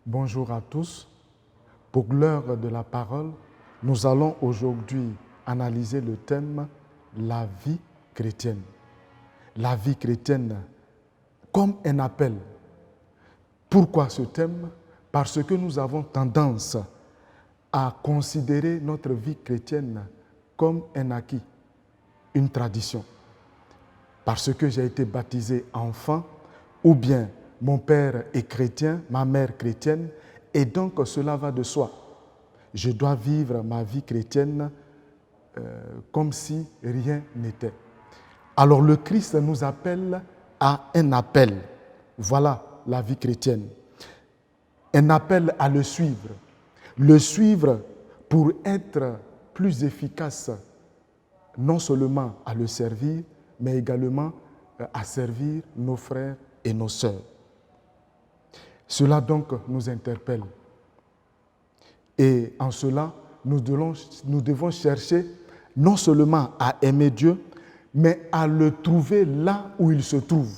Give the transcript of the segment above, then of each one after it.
Bonjour à tous. Pour l'heure de la parole, nous allons aujourd'hui analyser le thème « La vie chrétienne ». La vie chrétienne comme un appel. Pourquoi ce thème? Parce que nous avons tendance à considérer notre vie chrétienne comme un acquis, une tradition. Parce que j'ai été baptisé enfant, ou bien mon père est chrétien, ma mère chrétienne, et donc cela va de soi. Je dois vivre ma vie chrétienne comme si rien n'était. Alors le Christ nous appelle à un appel. Voilà la vie chrétienne. Un appel à le suivre. Le suivre pour être plus efficace, non seulement à le servir, mais également à servir nos frères et nos sœurs. Cela donc nous interpelle. Et en cela, nous devons chercher non seulement à aimer Dieu, mais à le trouver là où il se trouve.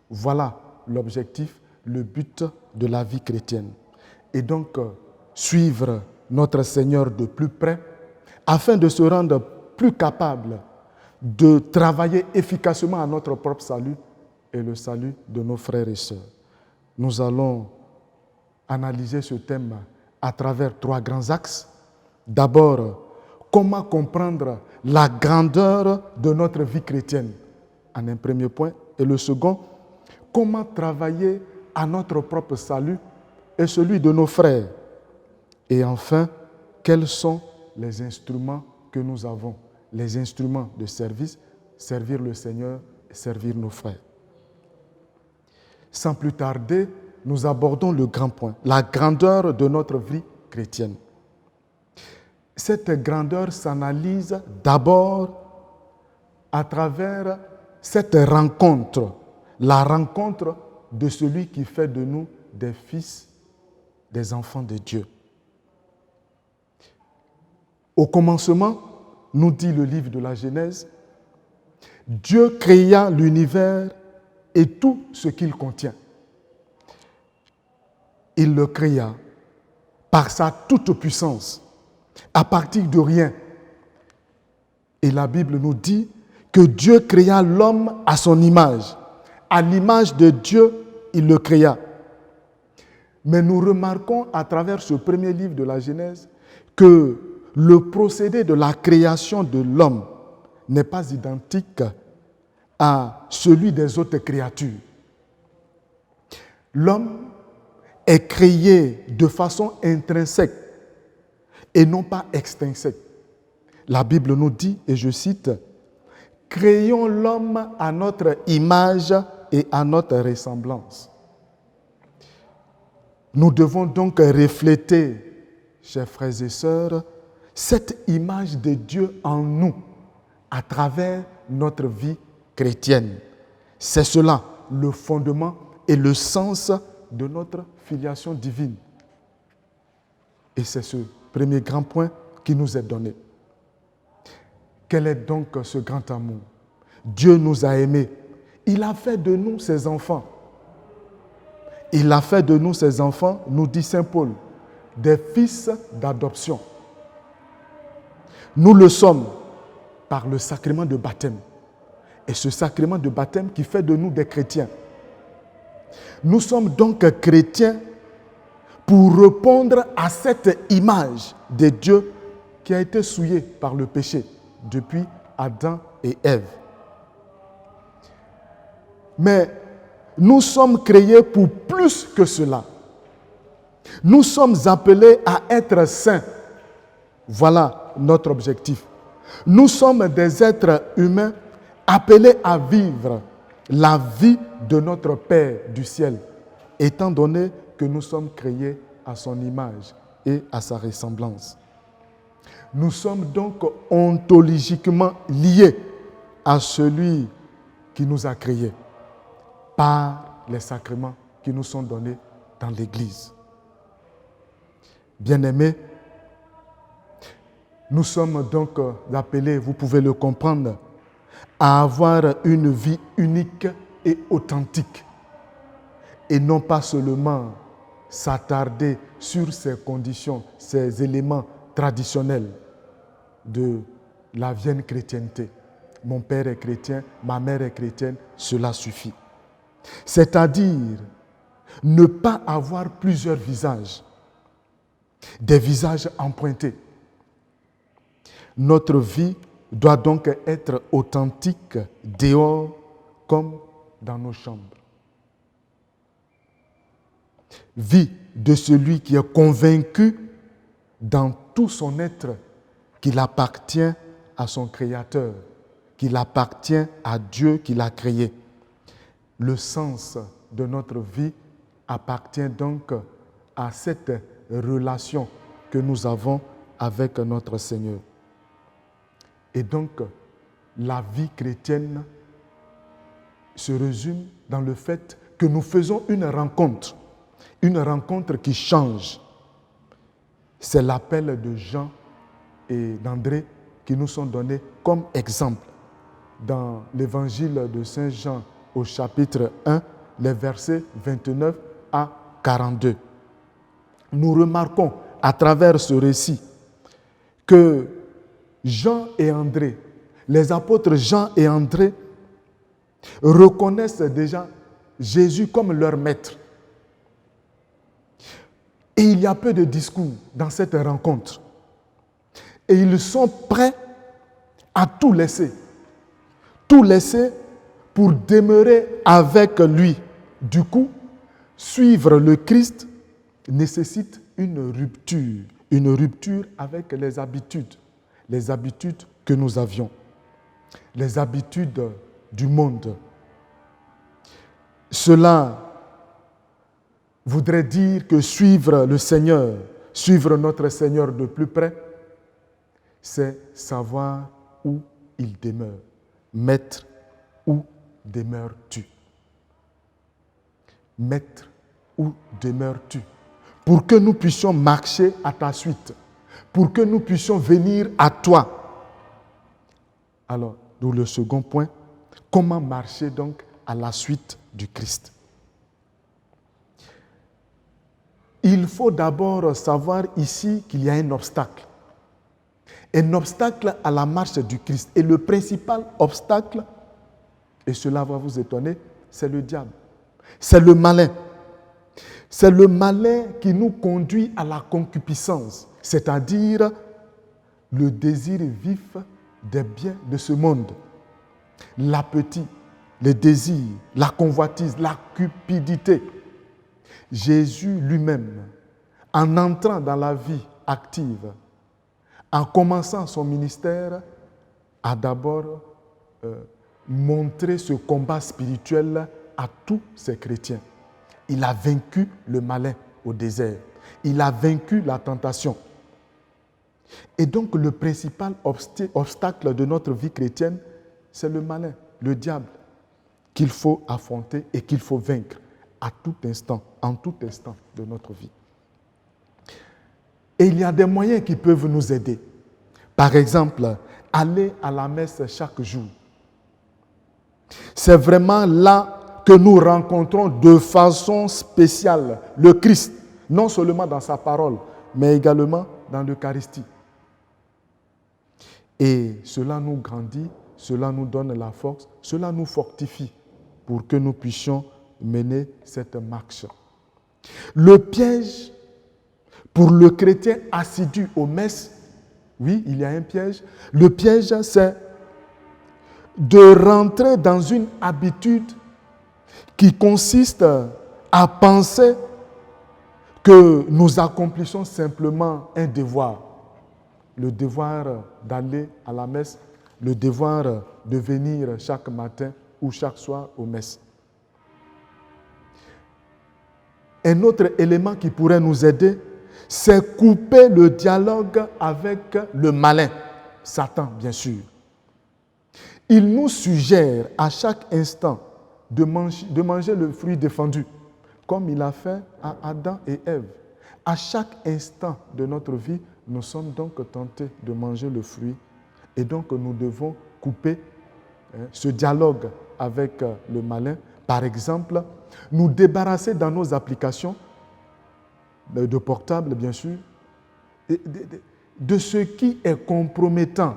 Voilà l'objectif, le but de la vie chrétienne. Et donc, suivre notre Seigneur de plus près, afin de se rendre plus capable de travailler efficacement à notre propre salut et le salut de nos frères et sœurs. Nous allons analyser ce thème à travers 3 grands axes. D'abord, comment comprendre la grandeur de notre vie chrétienne, en un premier point. Et le second, comment travailler à notre propre salut et celui de nos frères. Et enfin, quels sont les instruments que nous avons, les instruments de service, servir le Seigneur et servir nos frères. Sans plus tarder, nous abordons le grand point, la grandeur de notre vie chrétienne. Cette grandeur s'analyse d'abord à travers cette rencontre, la rencontre de celui qui fait de nous des fils, des enfants de Dieu. Au commencement, nous dit le livre de la Genèse, Dieu créa l'univers et tout ce qu'il contient. Il le créa par sa toute-puissance, à partir de rien. Et la Bible nous dit que Dieu créa l'homme à son image. À l'image de Dieu, il le créa. Mais nous remarquons à travers ce premier livre de la Genèse que le procédé de la création de l'homme n'est pas identique à celui des autres créatures. L'homme est créé de façon intrinsèque et non pas extrinsèque. La Bible nous dit, et je cite, « Créons l'homme à notre image et à notre ressemblance ». Nous devons donc refléter, chers frères et sœurs, cette image de Dieu en nous, à travers notre vie chrétienne. C'est cela le fondement et le sens de notre filiation divine. Et c'est ce premier grand point qui nous est donné. Quel est donc ce grand amour? Dieu nous a aimés. Il a fait de nous ses enfants. Il a fait de nous ses enfants, nous dit saint Paul, des fils d'adoption. Nous le sommes par le sacrement de baptême. Et ce sacrement de baptême qui fait de nous des chrétiens. Nous sommes donc chrétiens pour répondre à cette image de Dieu qui a été souillée par le péché depuis Adam et Ève. Mais nous sommes créés pour plus que cela. Nous sommes appelés à être saints. Voilà notre objectif. Nous sommes des êtres humains appelés à vivre la vie de notre Père du ciel, étant donné que nous sommes créés à son image et à sa ressemblance. Nous sommes donc ontologiquement liés à celui qui nous a créés par les sacrements qui nous sont donnés dans l'Église. Bien-aimés, nous sommes donc appelés, vous pouvez le comprendre, à avoir une vie unique et authentique et non pas seulement s'attarder sur ces conditions, ces éléments traditionnels de la vieille chrétienté. Mon père est chrétien, ma mère est chrétienne, cela suffit. C'est-à-dire ne pas avoir plusieurs visages, des visages empruntés. Notre vie doit donc être authentique dehors comme dans nos chambres. Vie de celui qui est convaincu dans tout son être qu'il appartient à son Créateur, qu'il appartient à Dieu qui l'a créé. Le sens de notre vie appartient donc à cette relation que nous avons avec notre Seigneur. Et donc, la vie chrétienne se résume dans le fait que nous faisons une rencontre qui change. C'est l'appel de Jean et d'André qui nous sont donnés comme exemple dans l'évangile de Saint Jean au chapitre 1, les versets 29 à 42. Nous remarquons à travers ce récit que Jean et André, les apôtres Jean et André, reconnaissent déjà Jésus comme leur maître. Et il y a peu de discours dans cette rencontre. Et ils sont prêts à tout laisser pour demeurer avec lui. Du coup, suivre le Christ nécessite une rupture avec les habitudes que nous avions, les habitudes du monde. Cela voudrait dire que suivre le Seigneur, suivre notre Seigneur de plus près, c'est savoir où il demeure. Maître, où demeures-tu? Maître, où demeures-tu? Pour que nous puissions marcher à ta suite, pour que nous puissions venir à toi. Alors, d'où le second point, comment marcher donc à la suite du Christ? Il faut d'abord savoir ici qu'il y a un obstacle à la marche du Christ. Et le principal obstacle, et cela va vous étonner, c'est le diable. C'est le malin. C'est le malin qui nous conduit à la concupiscence, c'est-à-dire le désir vif des biens de ce monde, l'appétit, le désir, la convoitise, la cupidité. Jésus lui-même, en entrant dans la vie active, en commençant son ministère, a d'abord montré ce combat spirituel à tous ces chrétiens. Il a vaincu le malin au désert. Il a vaincu la tentation. Et donc le principal obstacle de notre vie chrétienne, c'est le malin, le diable, qu'il faut affronter et qu'il faut vaincre à tout instant, en tout instant de notre vie. Et il y a des moyens qui peuvent nous aider. Par exemple, aller à la messe chaque jour. C'est vraiment là que nous rencontrons de façon spéciale le Christ, non seulement dans sa parole, mais également dans l'Eucharistie. Et cela nous grandit, cela nous donne la force, cela nous fortifie pour que nous puissions mener cette marche. Le piège pour le chrétien assidu aux messes, oui, il y a un piège. Le piège, c'est de rentrer dans une habitude qui consiste à penser que nous accomplissons simplement un devoir. Le devoir d'aller à la messe, le devoir de venir chaque matin ou chaque soir aux messes. Un autre élément qui pourrait nous aider, c'est couper le dialogue avec le malin, Satan bien sûr. Il nous suggère à chaque instant de manger le fruit défendu, comme il a fait à Adam et Ève. À chaque instant de notre vie, nous sommes donc tentés de manger le fruit et donc nous devons couper ce dialogue avec le malin. Par exemple, nous débarrasser dans nos applications de portable, bien sûr, de ce qui est compromettant.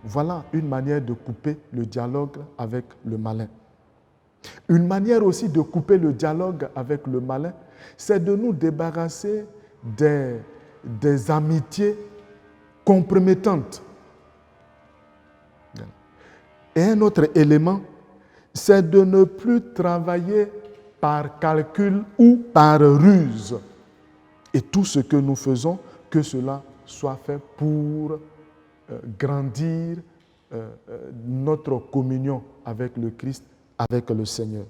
Voilà une manière de couper le dialogue avec le malin. Une manière aussi de couper le dialogue avec le malin, c'est de nous débarrasser des amitiés compromettantes. Et un autre élément, c'est de ne plus travailler par calcul ou par ruse. Et tout ce que nous faisons, que cela soit fait pour grandir notre communion avec le Christ, avec le Seigneur.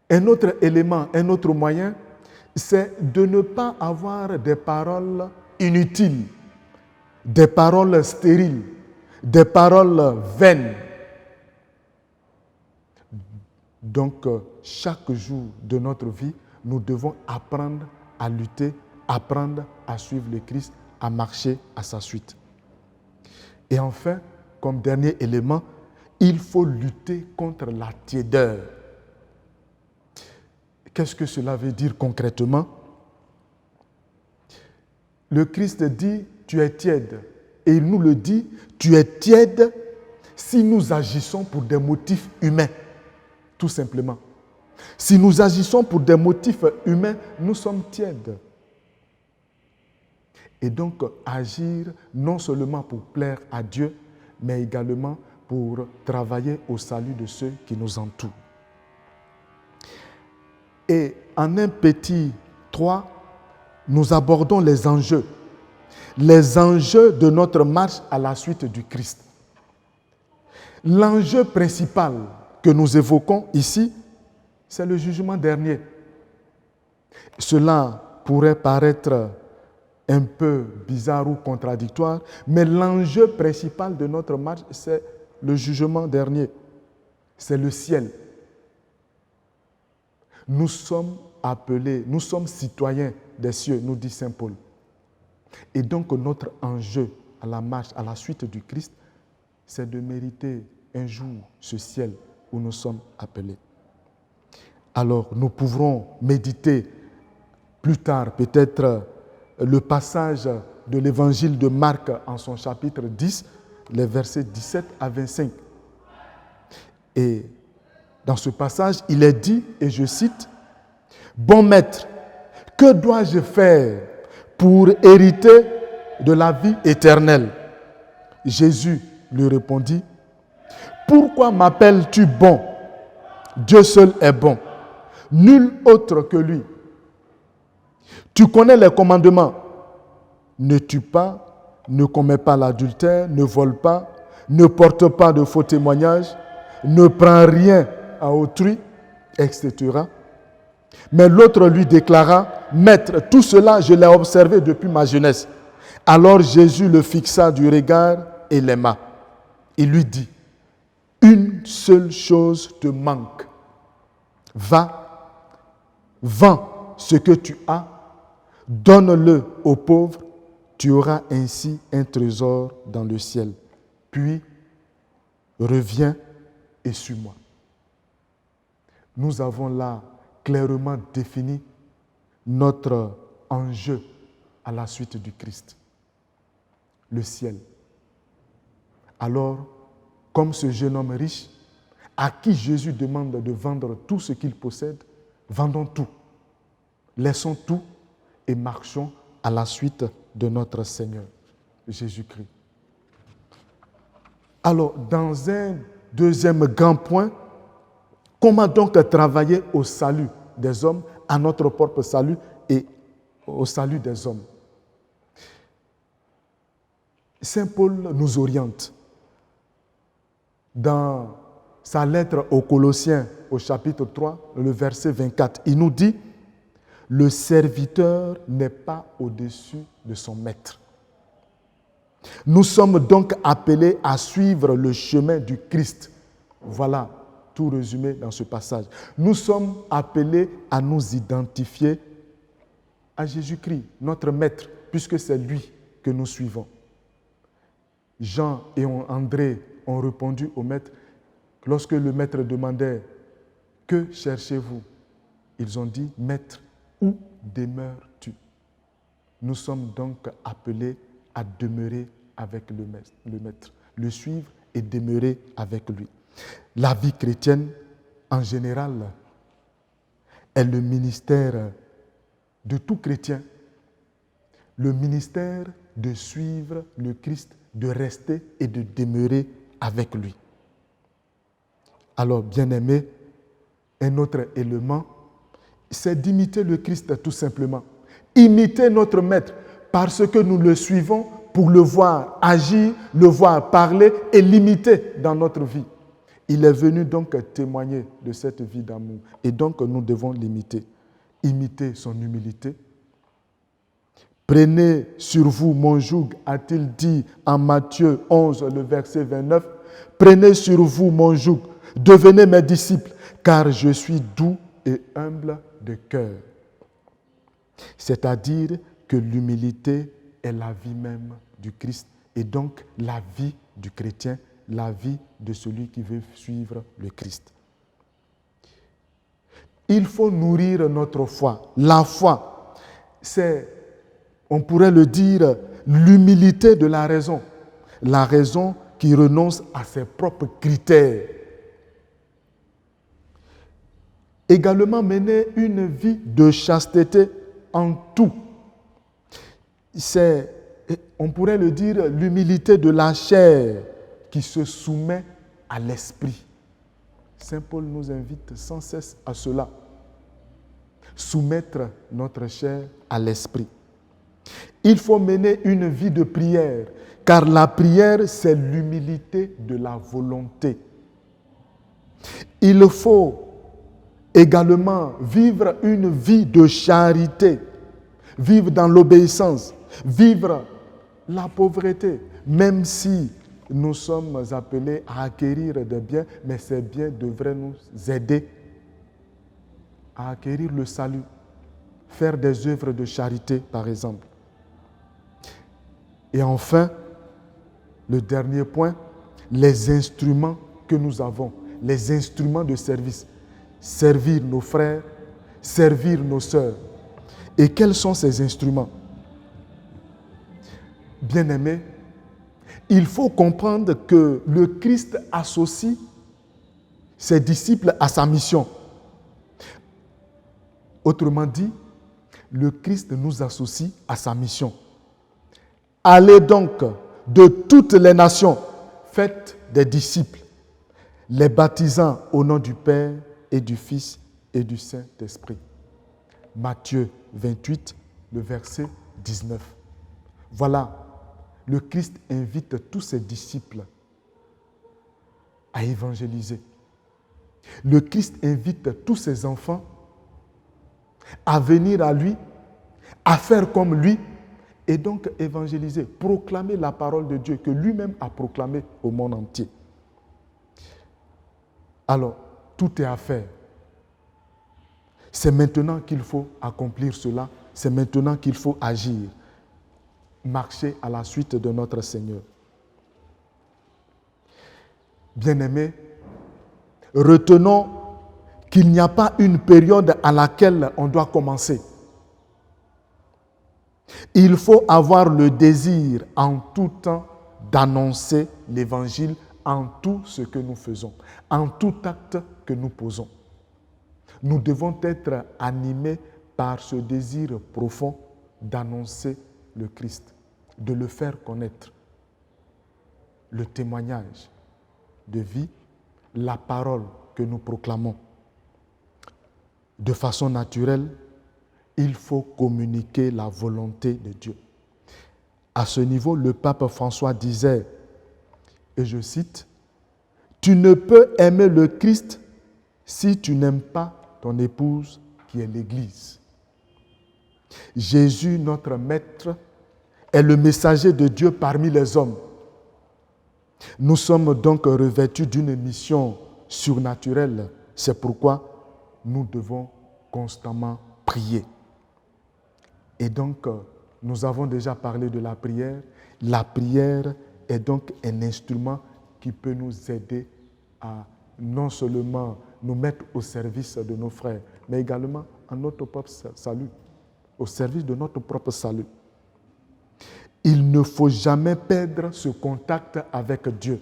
Un autre élément, un autre moyen, c'est de ne pas avoir des paroles inutiles, des paroles stériles, des paroles vaines. Donc, chaque jour de notre vie, nous devons apprendre à lutter, apprendre à suivre le Christ, à marcher à sa suite. Et enfin, comme dernier élément, il faut lutter contre la tiédeur. Qu'est-ce que cela veut dire concrètement? Le Christ dit, tu es tiède. Et il nous le dit, tu es tiède si nous agissons pour des motifs humains, tout simplement. Si nous agissons pour des motifs humains, nous sommes tièdes. Et donc, agir non seulement pour plaire à Dieu, mais également pour travailler au salut de ceux qui nous entourent. Et en un petit 3, nous abordons les enjeux de notre marche à la suite du Christ. L'enjeu principal que nous évoquons ici, c'est le jugement dernier. Cela pourrait paraître un peu bizarre ou contradictoire, mais l'enjeu principal de notre marche, c'est le jugement dernier. C'est le ciel. Nous sommes appelés, nous sommes citoyens des cieux, nous dit saint Paul. Et donc notre enjeu à la marche, à la suite du Christ, c'est de mériter un jour ce ciel où nous sommes appelés. Alors nous pourrons méditer plus tard peut-être le passage de l'évangile de Marc en son chapitre 10, les versets 17 à 25. Et dans ce passage, il est dit, et je cite, « Bon maître, que dois-je faire pour hériter de la vie éternelle ?» Jésus lui répondit, « Pourquoi m'appelles-tu bon? Dieu seul est bon, nul autre que lui. Tu connais les commandements. Ne tue pas, ne commets pas l'adultère, ne vole pas, ne porte pas de faux témoignages, ne prends rien à autrui, etc. » Mais l'autre lui déclara, « Maître, tout cela, je l'ai observé depuis ma jeunesse. » Alors Jésus le fixa du regard et l'aima. Il lui dit, « Une seule chose te manque. Va, vends ce que tu as, donne-le aux pauvres, tu auras ainsi un trésor dans le ciel. Puis, reviens et suis-moi. » Nous avons là clairement défini notre enjeu à la suite du Christ. Le ciel. Alors, comme ce jeune homme riche, à qui Jésus demande de vendre tout ce qu'il possède, vendons tout. Laissons tout et marchons à la suite de notre Seigneur, Jésus-Christ. Alors, dans un deuxième grand point, comment donc travailler au salut des hommes, à notre propre salut et au salut des hommes? Saint Paul nous oriente dans sa lettre aux Colossiens, au chapitre 3, le verset 24. Il nous dit, « Le serviteur n'est pas au-dessus de son maître. » Nous sommes donc appelés à suivre le chemin du Christ. Voilà tout résumé dans ce passage. Nous sommes appelés à nous identifier à Jésus-Christ, notre Maître, puisque c'est lui que nous suivons. Jean et André ont répondu au Maître. Lorsque le Maître demandait « Que cherchez-vous » Ils ont dit « Maître, où demeures-tu » Nous sommes donc appelés à demeurer avec le Maître, le suivre et demeurer avec lui. La vie chrétienne, en général, est le ministère de tout chrétien, le ministère de suivre le Christ, de rester et de demeurer avec lui. Alors, bien-aimés, un autre élément, c'est d'imiter le Christ tout simplement. Imiter notre Maître parce que nous le suivons pour le voir agir, le voir parler et l'imiter dans notre vie. Il est venu donc témoigner de cette vie d'amour et donc nous devons l'imiter. Imiter son humilité. Prenez sur vous mon joug, a-t-il dit en Matthieu 11, le verset 29. Prenez sur vous mon joug, devenez mes disciples, car je suis doux et humble de cœur. C'est-à-dire que l'humilité est la vie même du Christ et donc la vie du chrétien, la vie de celui qui veut suivre le Christ. Il faut nourrir notre foi. La foi, c'est, on pourrait le dire, l'humilité de la raison. La raison qui renonce à ses propres critères. Également mener une vie de chasteté en tout. C'est, on pourrait le dire, l'humilité de la chair qui se soumet à l'esprit. Saint Paul nous invite sans cesse à cela. Soumettre notre chair à l'esprit. Il faut mener une vie de prière, car la prière, c'est l'humilité de la volonté. Il faut également vivre une vie de charité, vivre dans l'obéissance, vivre la pauvreté, même si nous sommes appelés à acquérir des biens, mais ces biens devraient nous aider à acquérir le salut, faire des œuvres de charité, par exemple. Et enfin, le dernier point, les instruments que nous avons, les instruments de service. Servir nos frères, servir nos sœurs. Et quels sont ces instruments? Bien-aimés, il faut comprendre que le Christ associe ses disciples à sa mission. Autrement dit, le Christ nous associe à sa mission. Allez donc de toutes les nations, faites des disciples, les baptisant au nom du Père et du Fils et du Saint-Esprit. Matthieu 28, le verset 19. Voilà, le Christ invite tous ses disciples à évangéliser. Le Christ invite tous ses enfants à venir à lui, à faire comme lui, et donc évangéliser, proclamer la parole de Dieu que lui-même a proclamée au monde entier. Alors, tout est à faire. C'est maintenant qu'il faut accomplir cela, c'est maintenant qu'il faut agir, marcher à la suite de notre Seigneur. Bien-aimés, retenons qu'il n'y a pas une période à laquelle on doit commencer. Il faut avoir le désir en tout temps d'annoncer l'Évangile en tout ce que nous faisons, en tout acte que nous posons. Nous devons être animés par ce désir profond d'annoncer le Christ, de le faire connaître. Le témoignage de vie, la parole que nous proclamons. De façon naturelle, il faut communiquer la volonté de Dieu. À ce niveau, le pape François disait, et je cite, « Tu ne peux aimer le Christ si tu n'aimes pas ton épouse qui est l'Église. » Jésus, notre Maître, est le messager de Dieu parmi les hommes. Nous sommes donc revêtus d'une mission surnaturelle. C'est pourquoi nous devons constamment prier. Et donc, nous avons déjà parlé de la prière. La prière est donc un instrument qui peut nous aider à non seulement nous mettre au service de nos frères, mais également à notre propre salut, au service de notre propre salut. Il ne faut jamais perdre ce contact avec Dieu,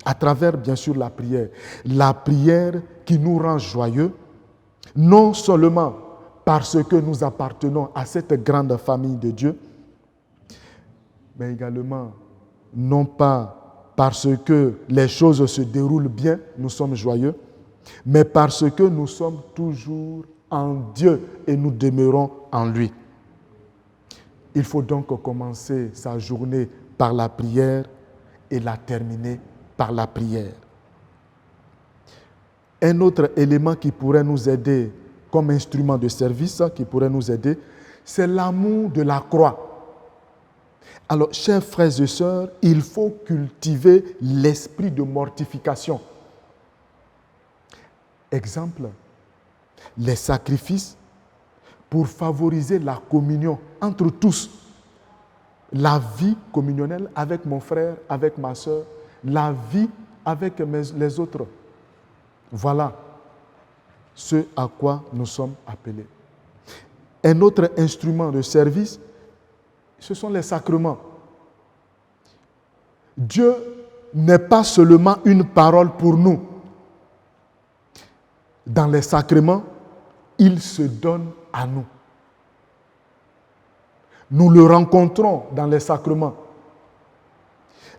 à travers bien sûr la prière. La prière qui nous rend joyeux, non seulement parce que nous appartenons à cette grande famille de Dieu, mais également non pas parce que les choses se déroulent bien, nous sommes joyeux, mais parce que nous sommes toujours en Dieu et nous demeurons en lui. Il faut donc commencer sa journée par la prière et la terminer par la prière. Un autre élément qui pourrait nous aider comme instrument de service, qui pourrait nous aider, c'est l'amour de la croix. Alors, chers frères et sœurs, il faut cultiver l'esprit de mortification. Exemple, les sacrifices pour favoriser la communion entre tous. La vie communionnelle avec mon frère, avec ma sœur, la vie avec les autres. Voilà ce à quoi nous sommes appelés. Un autre instrument de service, ce sont les sacrements. Dieu n'est pas seulement une parole pour nous. Dans les sacrements, il se donne à nous. Nous le rencontrons dans les sacrements.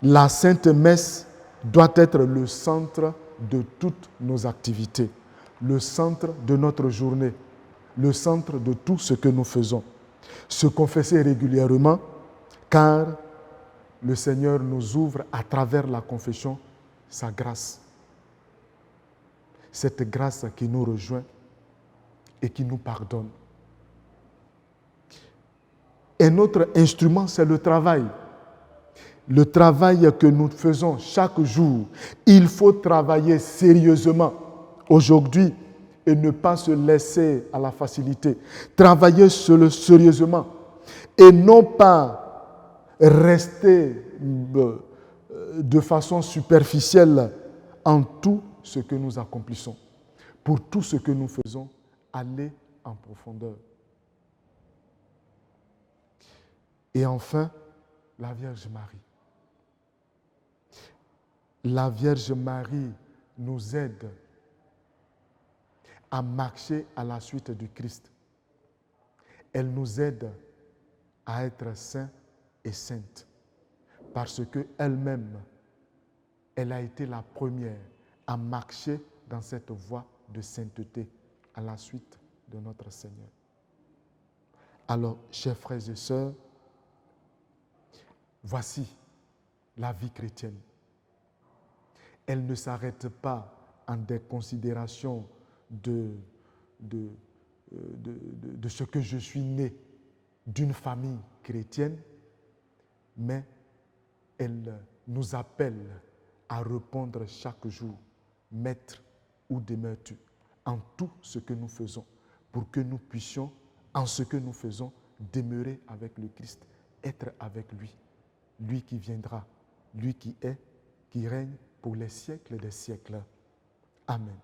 La Sainte Messe doit être le centre de toutes nos activités, le centre de notre journée, le centre de tout ce que nous faisons. Se confesser régulièrement, car le Seigneur nous ouvre à travers la confession sa grâce. Cette grâce qui nous rejoint et qui nous pardonne. Un autre instrument, c'est le travail. Le travail que nous faisons chaque jour, il faut travailler sérieusement aujourd'hui et ne pas se laisser à la facilité. Travailler sérieusement et non pas rester de façon superficielle en tout ce que nous accomplissons. Pour tout ce que nous faisons, aller en profondeur. Et enfin, la Vierge Marie. La Vierge Marie nous aide à marcher à la suite du Christ. Elle nous aide à être saints et saintes parce qu'elle-même, elle a été la première à marcher dans cette voie de sainteté à la suite de notre Seigneur. Alors, chers frères et sœurs, voici la vie chrétienne. Elle ne s'arrête pas en des considérations de ce que je suis né d'une famille chrétienne, mais elle nous appelle à répondre chaque jour, Maître, où demeures-tu? En tout ce que nous faisons, pour que nous puissions, en ce que nous faisons, demeurer avec le Christ, être avec lui, lui qui viendra, lui qui est, qui règne pour les siècles des siècles. Amen.